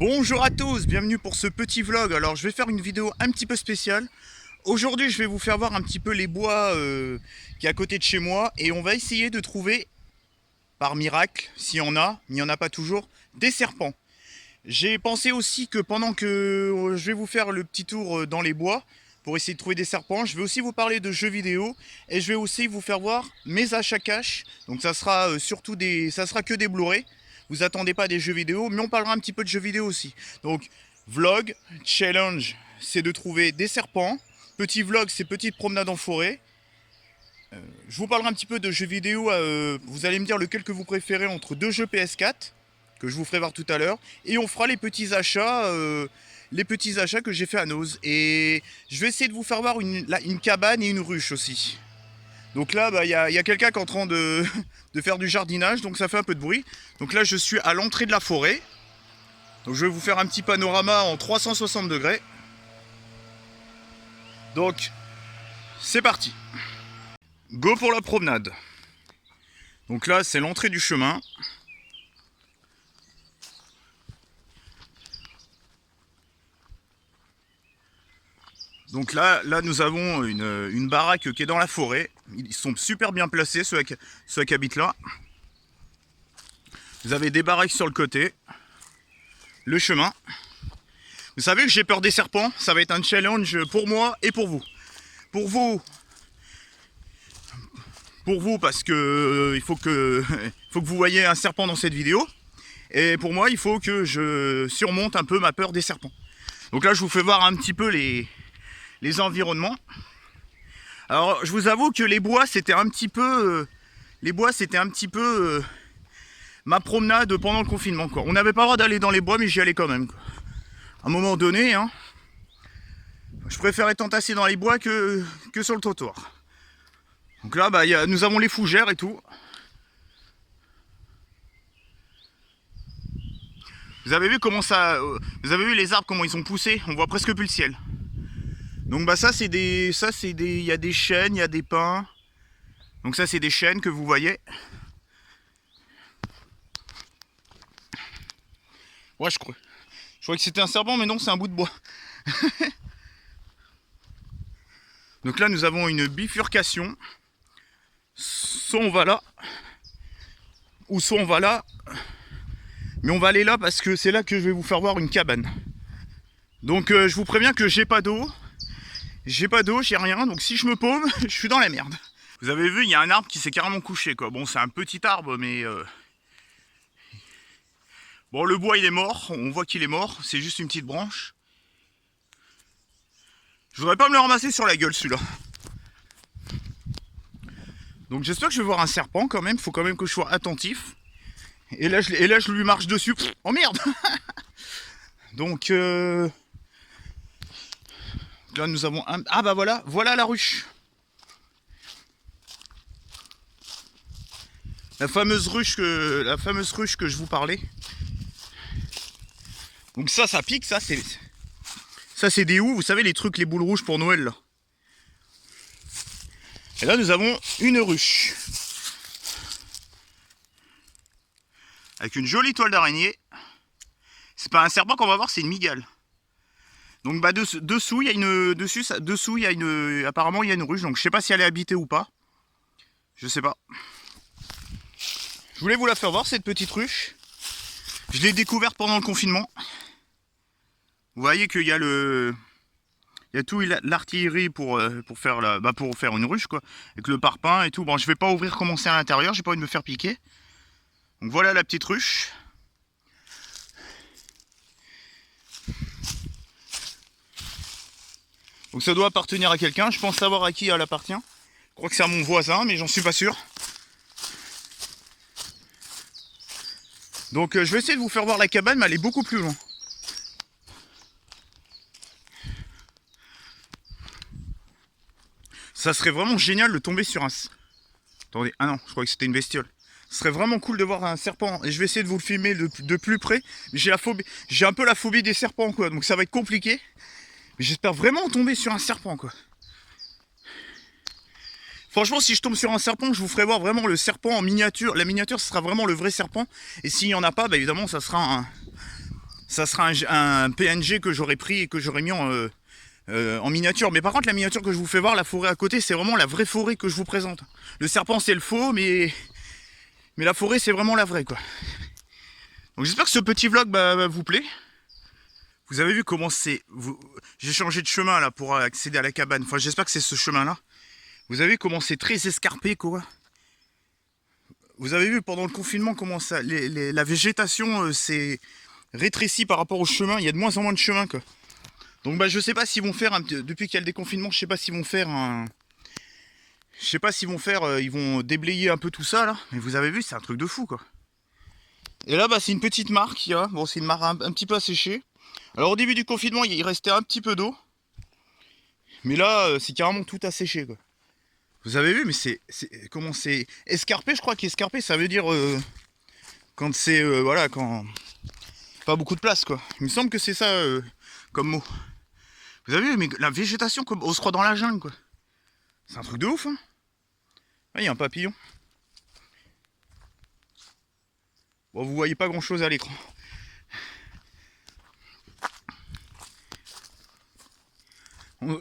Bonjour à tous, bienvenue pour ce petit vlog. Alors je vais faire une vidéo un petit peu spéciale. Aujourd'hui je vais vous faire voir un petit peu les bois qui est à côté de chez moi. Et on va essayer de trouver, par miracle, s'il y en a, mais il n'y en a pas toujours, des serpents. J'ai pensé aussi que pendant que je vais vous faire le petit tour dans les bois, pour essayer de trouver des serpents, je vais aussi vous parler de jeux vidéo. Et je vais aussi vous faire voir mes achats cash. Donc ça sera surtout ça sera que des Blu-ray. Vous attendez pas des jeux vidéo, mais on parlera un petit peu de jeux vidéo aussi. Donc, vlog, challenge, c'est de trouver des serpents. Petit vlog, c'est petite promenade en forêt. Je vous parlerai un petit peu de jeux vidéo. Vous allez me dire lequel que vous préférez entre deux jeux PS4, que je vous ferai voir tout à l'heure. Et on fera les petits achats que j'ai fait à Nose. Et je vais essayer de vous faire voir une cabane et une ruche aussi. Donc là, il y a quelqu'un qui est en train de faire du jardinage, donc ça fait un peu de bruit. Donc là, je suis à l'entrée de la forêt. Donc je vais vous faire un petit panorama en 360 degrés. Donc, c'est parti. Go pour la promenade. Donc là, c'est l'entrée du chemin. Donc là nous avons une baraque qui est dans la forêt. Ils sont super bien placés, ceux qui habitent là. Vous avez des baraques sur le côté. Le chemin. Vous savez que j'ai peur des serpents. Ça va être un challenge pour moi et pour vous. Pour vous parce que il faut que vous voyez un serpent dans cette vidéo. Et pour moi, il faut que je surmonte un peu ma peur des serpents. Donc là, je vous fais voir un petit peu les environnements. Alors, je vous avoue que les bois, c'était un petit peu... ma promenade pendant le confinement, quoi. On n'avait pas le droit d'aller dans les bois, mais j'y allais quand même, quoi. À un moment donné, hein, je préfère être entassé dans les bois que sur le trottoir. Donc là, nous avons les fougères et tout. Vous avez vu vous avez vu les arbres, comment ils sont poussés? On voit presque plus le ciel. Donc il y a des chênes, il y a des pins. Donc ça, c'est des chênes que vous voyez. Ouais, je crois que c'était un serpent, mais non, c'est un bout de bois. Donc là, nous avons une bifurcation. Soit on va là, ou soit on va là. Mais on va aller là parce que c'est là que je vais vous faire voir une cabane. Donc je vous préviens que j'ai pas d'eau. J'ai rien. Donc si je me paume, je suis dans la merde. Vous avez vu, il y a un arbre qui s'est carrément couché, quoi. Bon, c'est un petit arbre, mais... Bon, le bois, il est mort. On voit qu'il est mort. C'est juste une petite branche. Je voudrais pas me le ramasser sur la gueule, celui-là. Donc j'espère que je vais voir un serpent, quand même. Faut quand même que je sois attentif. Et là, je lui marche dessus. Oh, merde. Donc... Là, nous avons un... Ah, bah voilà la ruche. La fameuse ruche que je vous parlais. Donc ça pique, ça c'est des houes, vous savez, les trucs, les boules rouges pour Noël, là. Et là, nous avons une ruche. Avec une jolie toile d'araignée. C'est pas un serpent qu'on va voir, c'est une mygale. Donc dessous, il y a apparemment il y a une ruche, donc je sais pas si elle est habitée ou pas. Je sais pas. Je voulais vous la faire voir, cette petite ruche. Je l'ai découverte pendant le confinement. Vous voyez qu'il y a tout l'artillerie pour faire une ruche, quoi. Avec le parpaing et tout. Bon, je vais pas ouvrir comment c'est à l'intérieur, j'ai pas envie de me faire piquer. Donc voilà la petite ruche. Donc ça doit appartenir à quelqu'un. Je pense savoir à qui elle appartient. Je crois que c'est à mon voisin, mais j'en suis pas sûr. Donc je vais essayer de vous faire voir la cabane, mais elle est beaucoup plus loin. Ça serait vraiment génial de tomber sur un... Attendez, ah non, je crois que c'était une bestiole. Ce serait vraiment cool de voir un serpent. Et je vais essayer de vous le filmer de plus près. Mais j'ai un peu la phobie des serpents, quoi. Donc ça va être compliqué. Mais j'espère vraiment tomber sur un serpent, quoi. Franchement, si je tombe sur un serpent, je vous ferai voir vraiment le serpent en miniature. La miniature, ce sera vraiment le vrai serpent. Et s'il n'y en a pas, bah évidemment, ça sera ça sera un PNG que j'aurais pris et que j'aurais mis en miniature. Mais par contre, la miniature que je vous fais voir, la forêt à côté, c'est vraiment la vraie forêt que je vous présente. Le serpent, c'est le faux, mais la forêt, c'est vraiment la vraie, quoi. Donc j'espère que ce petit vlog vous plaît. Vous avez vu comment c'est... J'ai changé de chemin là pour accéder à la cabane. Enfin, j'espère que c'est ce chemin-là. Vous avez vu comment c'est très escarpé, quoi. Vous avez vu pendant le confinement comment ça... la végétation s'est rétrécie par rapport au chemin. Il y a de moins en moins de chemin, quoi. Donc je sais pas s'ils vont faire... Depuis qu'il y a le déconfinement, je sais pas s'ils vont faire un... Je sais pas s'ils vont faire... ils vont déblayer un peu tout ça, là. Mais vous avez vu, c'est un truc de fou, quoi. Et là, c'est une petite mare qu'il y a. Bon, c'est une mare un petit peu asséchée. Alors au début du confinement, il restait un petit peu d'eau. Mais là, c'est carrément tout asséché, quoi. Vous avez vu, mais comment c'est escarpé, je crois qu'escarpé, ça veut dire quand c'est... voilà, quand... Pas beaucoup de place, quoi. Il me semble que c'est ça comme mot. Vous avez vu, mais la végétation, comme on se croit dans la jungle, quoi. C'est un truc de ouf, hein. Ah, il y a un papillon. Bon, vous voyez pas grand chose à l'écran.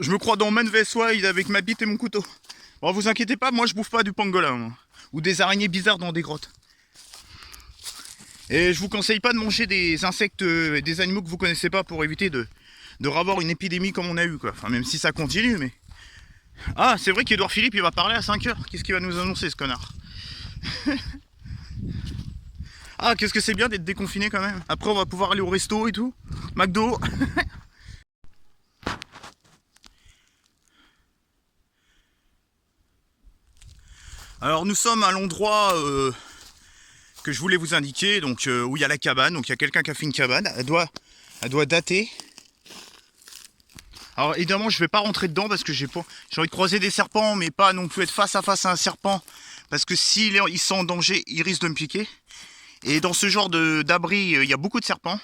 Je me crois dans Man vs Wild avec ma bite et mon couteau. Bon, vous inquiétez pas, moi je bouffe pas du pangolin, moi. Ou des araignées bizarres dans des grottes. Et je vous conseille pas de manger des insectes, des animaux que vous connaissez pas pour éviter de revoir une épidémie comme on a eu, quoi. Enfin, même si ça continue, mais... Ah, c'est vrai qu'Edouard Philippe, il va parler à 5 h. Qu'est-ce qu'il va nous annoncer, ce connard? Ah, qu'est-ce que c'est bien d'être déconfiné quand même. Après, on va pouvoir aller au resto et tout. McDo. Alors, nous sommes à l'endroit que je voulais vous indiquer, donc où il y a la cabane. Donc, il y a quelqu'un qui a fait une cabane. Elle doit dater. Alors, évidemment, je vais pas rentrer dedans parce que j'ai envie de croiser des serpents, mais pas non plus être face à face à un serpent. Parce que s'ils sont en danger, ils risquent de me piquer. Et dans ce genre d'abri, il y a beaucoup de serpents.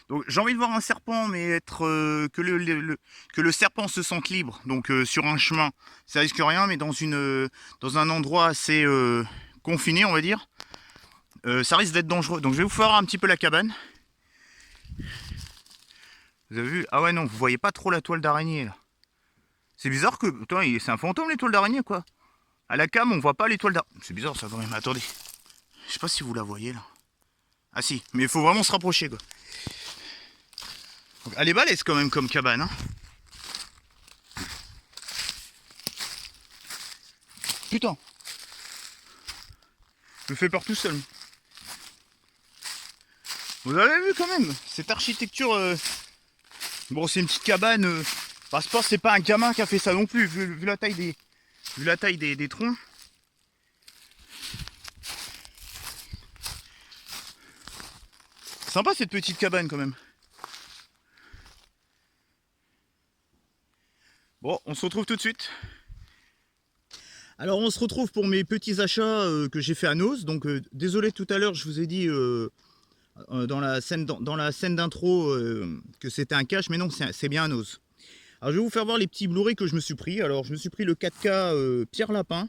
Donc j'ai envie de voir un serpent, mais être que le serpent se sente libre. Donc sur un chemin, ça risque rien, mais dans un endroit assez confiné, on va dire, ça risque d'être dangereux. Donc je vais vous faire un petit peu la cabane. Vous avez vu? Ah ouais non, vous voyez pas trop la toile d'araignée là. C'est bizarre que... Putain, c'est un fantôme les toiles d'araignée, quoi. À la cam, on voit pas les toiles d'araignée. C'est bizarre ça quand même, attendez. Je sais pas si vous la voyez là. Ah si, mais il faut vraiment se rapprocher, quoi. Donc, elle est balèze quand même comme cabane, hein. Putain. Je me fais peur tout seul. Vous avez vu quand même cette architecture... Bon, c'est une petite cabane. C'est pas un gamin qui a fait ça non plus, vu la taille des troncs. Sympa cette petite cabane quand même. Bon, on se retrouve tout de suite. Alors on se retrouve pour mes petits achats que j'ai fait à Noz. Donc désolé tout à l'heure, je vous ai dit dans la scène d'intro que c'était un cache, mais non, c'est bien à Noz. Alors je vais vous faire voir les petits Blu-ray que je me suis pris. Alors je me suis pris le 4K Pierre Lapin,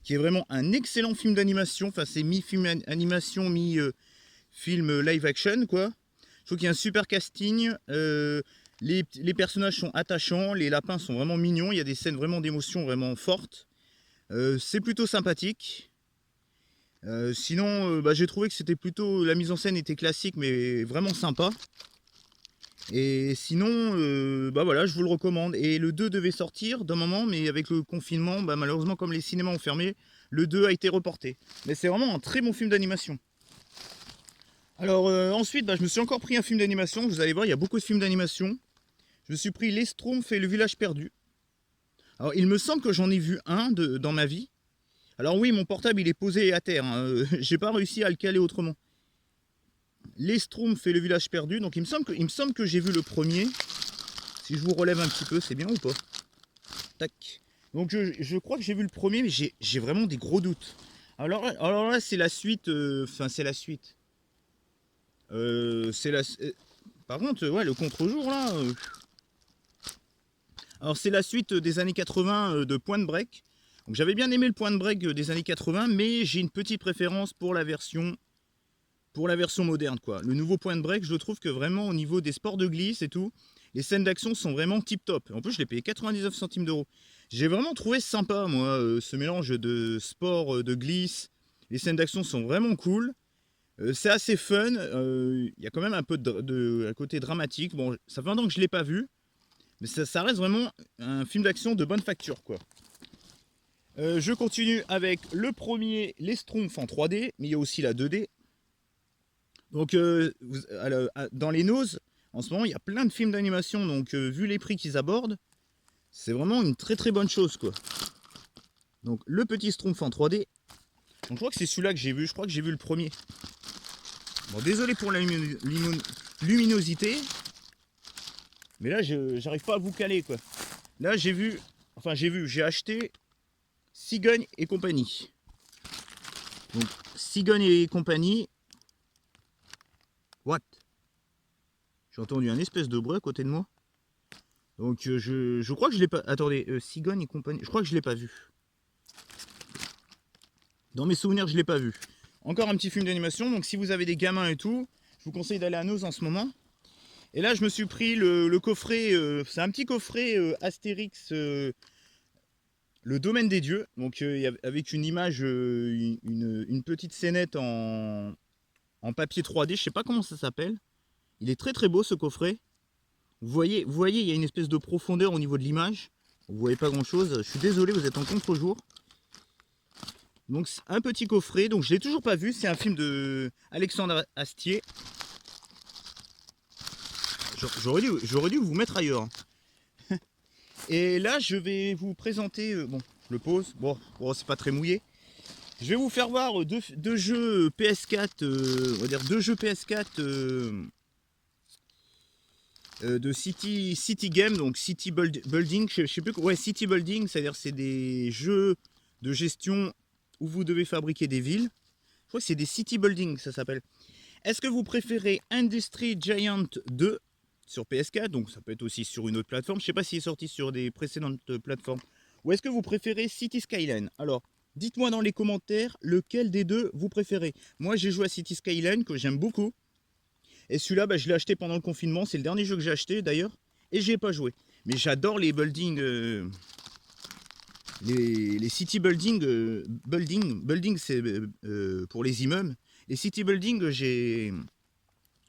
qui est vraiment un excellent film d'animation. Enfin c'est mi-film animation, mi-film live action, quoi. Je trouve qu'il y a un super casting. Les personnages sont attachants, les lapins sont vraiment mignons, il y a des scènes vraiment d'émotion vraiment fortes. C'est plutôt sympathique. Sinon, j'ai trouvé que c'était plutôt... La mise en scène était classique, mais vraiment sympa. Et sinon, voilà, je vous le recommande. Et le 2 devait sortir d'un moment, mais avec le confinement, malheureusement, comme les cinémas ont fermé, le 2 a été reporté. Mais c'est vraiment un très bon film d'animation. Alors ensuite, je me suis encore pris un film d'animation. Vous allez voir, il y a beaucoup de films d'animation. Je me suis pris Les Schtroumpfs et le village perdu. Alors il me semble que j'en ai vu un dans ma vie. Alors oui, mon portable il est posé à terre. Hein. J'ai pas réussi à le caler autrement. Les Schtroumpfs et le village perdu. Donc il me semble que j'ai vu le premier. Si je vous relève un petit peu, c'est bien ou pas? Tac. Donc je crois que j'ai vu le premier, mais j'ai vraiment des gros doutes. Alors là, c'est la suite. Enfin, c'est la suite. Par contre, ouais, le contre-jour là. Alors c'est la suite des années 80 de Point Break. Donc j'avais bien aimé le Point Break des années 80, mais j'ai une petite préférence pour la version pour la version moderne, quoi. Le nouveau Point Break, je trouve que vraiment au niveau des sports de glisse et tout, les scènes d'action sont vraiment tip top. En plus, je l'ai payé 99 centimes d'euros. J'ai vraiment trouvé sympa, moi, ce mélange de sport, de glisse. Les scènes d'action sont vraiment cool. C'est assez fun. Il y a quand même un peu un côté dramatique. Bon, ça fait longtemps que je ne l'ai pas vu. Mais ça reste vraiment un film d'action de bonne facture, quoi. Je continue avec le premier, les Schtroumpfs en 3D. Mais il y a aussi la 2D. Donc, dans les noses, en ce moment, il y a plein de films d'animation. Donc, vu les prix qu'ils abordent, c'est vraiment une très très bonne chose, quoi. Donc, le petit Schtroumpf en 3D. Donc, je crois que c'est celui-là que j'ai vu. Je crois que j'ai vu le premier. Bon, désolé pour la luminosité. Mais là, j'arrive pas à vous caler, quoi. Là, j'ai acheté Cigogne et compagnie. Donc, Cigogne et compagnie. What? J'ai entendu un espèce de bruit à côté de moi. Donc je crois que je l'ai pas... Attendez, Cigogne et compagnie, je crois que je l'ai pas vu. Dans mes souvenirs, je l'ai pas vu. Encore un petit film d'animation, donc si vous avez des gamins et tout, je vous conseille d'aller à Nose en ce moment. Et là, je me suis pris le coffret, c'est un petit coffret Astérix, le domaine des dieux. Donc avec une image, une petite scénette en papier 3D, je sais pas comment ça s'appelle. Il est très très beau ce coffret. Vous voyez, il y a une espèce de profondeur au niveau de l'image. Vous voyez pas grand chose. Je suis désolé, vous êtes en contre-jour. Donc un petit coffret. Donc je l'ai toujours pas vu. C'est un film de Alexandre Astier. J'aurais dû vous mettre ailleurs. Et là, je vais vous présenter. Bon, je le pose. Bon c'est pas très mouillé. Je vais vous faire voir deux jeux PS4. On va dire deux jeux PS4. De City Game, donc City Building, je sais plus, ouais, City Building, c'est-à-dire c'est des jeux de gestion où vous devez fabriquer des villes. Je crois que c'est des City Building, ça s'appelle. Est-ce que vous préférez Industry Giant 2 sur PS4, donc ça peut être aussi sur une autre plateforme, je sais pas s'il est sorti sur des précédentes plateformes, ou est-ce que vous préférez City Skyline? Alors, dites-moi dans les commentaires lequel des deux vous préférez. Moi, j'ai joué à City Skyline, que j'aime beaucoup. Et celui-là, bah, je l'ai acheté pendant le confinement. C'est le dernier jeu que j'ai acheté d'ailleurs. Et j'y ai pas joué. Mais j'adore les buildings. Les city building. Building, c'est pour les immeubles. Les city building,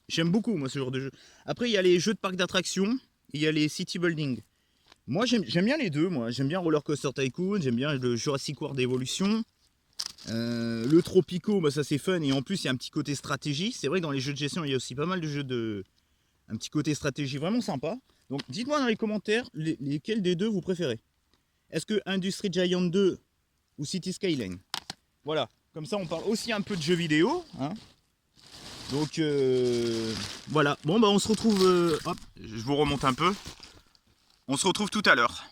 j'aime beaucoup, moi, ce genre de jeu. Après, il y a les jeux de parc d'attractions. Il y a les city building. Moi, j'aime bien les deux. Moi, j'aime bien Roller Coaster Tycoon. J'aime bien le Jurassic World Evolution. Le Tropico, bah ça c'est fun, et en plus il y a un petit côté stratégie. C'est vrai que dans les jeux de gestion il y a aussi pas mal de jeux un petit côté stratégie vraiment sympa. Donc dites-moi dans les commentaires lesquels des deux vous préférez. Est-ce que Industry Giant 2 ou City Skyline? Voilà, comme ça on parle aussi un peu de jeux vidéo, hein. Donc voilà, bon bah on se retrouve, hop, je vous remonte un peu. On se retrouve tout à l'heure.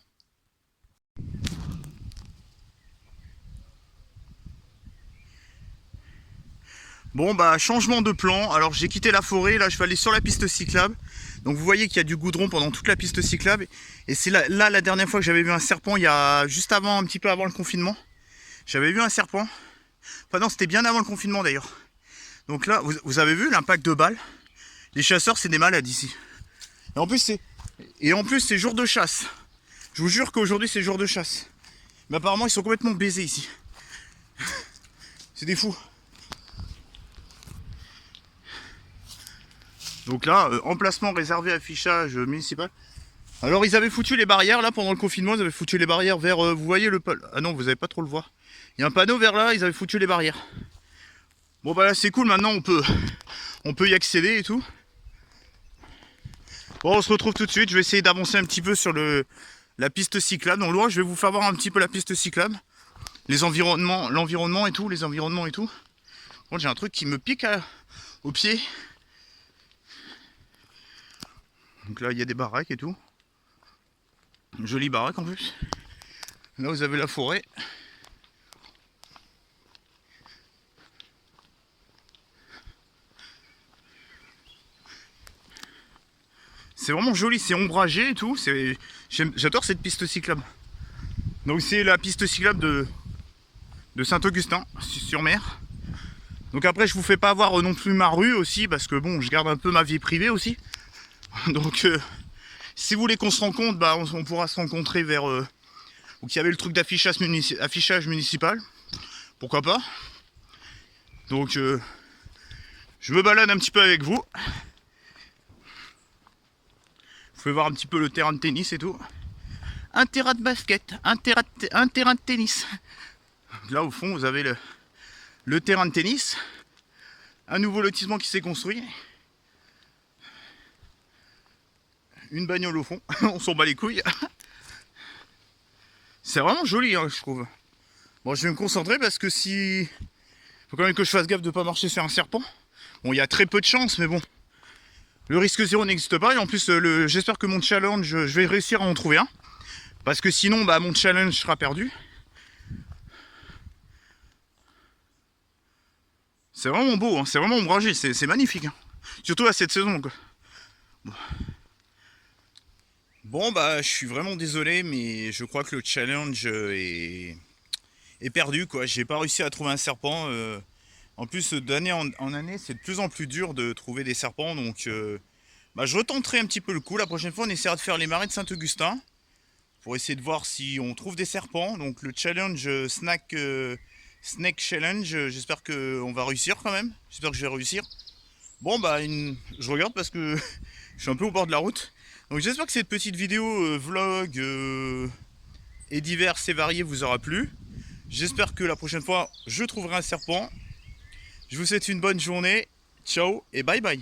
Bon bah changement de plan, alors j'ai quitté la forêt, là je vais aller sur la piste cyclable. Donc vous voyez qu'il y a du goudron pendant toute la piste cyclable. Et c'est là la dernière fois que j'avais vu un serpent, il y a juste avant, un petit peu avant le confinement. J'avais vu un serpent. Enfin non, c'était bien avant le confinement d'ailleurs. Donc là, vous avez vu l'impact de balles. Les chasseurs c'est des malades ici. Et en plus c'est jour de chasse. Je vous jure qu'aujourd'hui c'est jour de chasse. Mais apparemment ils sont complètement baisés ici. C'est des fous. Donc là, emplacement réservé affichage municipal. Alors ils avaient foutu les barrières là pendant le confinement, ils avaient foutu les barrières vers, vous voyez le... Ah non, vous n'avez pas trop le voir. Il y a un panneau vers là, ils avaient foutu les barrières. Bon bah là c'est cool, maintenant on peut y accéder et tout. Bon, on se retrouve tout de suite, je vais essayer d'avancer un petit peu sur la piste cyclable. Donc là, je vais vous faire voir un petit peu la piste cyclable. L'environnement et tout, les environnements et tout. Bon, j'ai un truc qui me pique au pied. Donc là, il y a des baraques et tout. Jolie baraque en plus. Là, vous avez la forêt. C'est vraiment joli, c'est ombragé et tout. J'adore cette piste cyclable. Donc c'est la piste cyclable de Saint-Augustin sur Mer. Donc après je vous fais pas avoir non plus ma rue aussi, parce que bon, je garde un peu ma vie privée aussi. Donc si vous voulez qu'on se rencontre, bah on pourra se rencontrer vers où il y avait le truc d'affichage municipal. Pourquoi pas. Donc je me balade un petit peu avec vous. Vous pouvez voir un petit peu le terrain de tennis et tout. Un terrain de basket, un terrain de tennis. Là au fond vous avez le terrain de tennis. Un nouveau lotissement qui s'est construit. Une bagnole au fond, on s'en bat les couilles. C'est vraiment joli hein, je trouve. Bon je vais me concentrer parce que si... Faut quand même que je fasse gaffe de pas marcher sur un serpent. Bon il y a très peu de chance mais bon. Le risque zéro n'existe pas et en plus j'espère que mon challenge, je vais réussir à en trouver un. Parce que sinon bah, mon challenge sera perdu. C'est vraiment beau, hein, c'est vraiment ombragé, c'est magnifique. Hein. Surtout à cette saison quoi. Bon bah je suis vraiment désolé mais je crois que le challenge est perdu quoi. J'ai pas réussi à trouver un serpent. En plus d'année en année c'est de plus en plus dur de trouver des serpents donc bah, je retenterai un petit peu le coup. La prochaine fois on essaiera de faire les marais de Saint-Augustin pour essayer de voir si on trouve des serpents. Donc le challenge Snake Challenge, j'espère qu'on va réussir quand même. J'espère que je vais réussir. Bon bah je regarde parce que je suis un peu au bord de la route. Donc j'espère que cette petite vidéo vlog et diverses et variées vous aura plu. J'espère que la prochaine fois je trouverai un serpent. Je vous souhaite une bonne journée. Ciao et bye bye.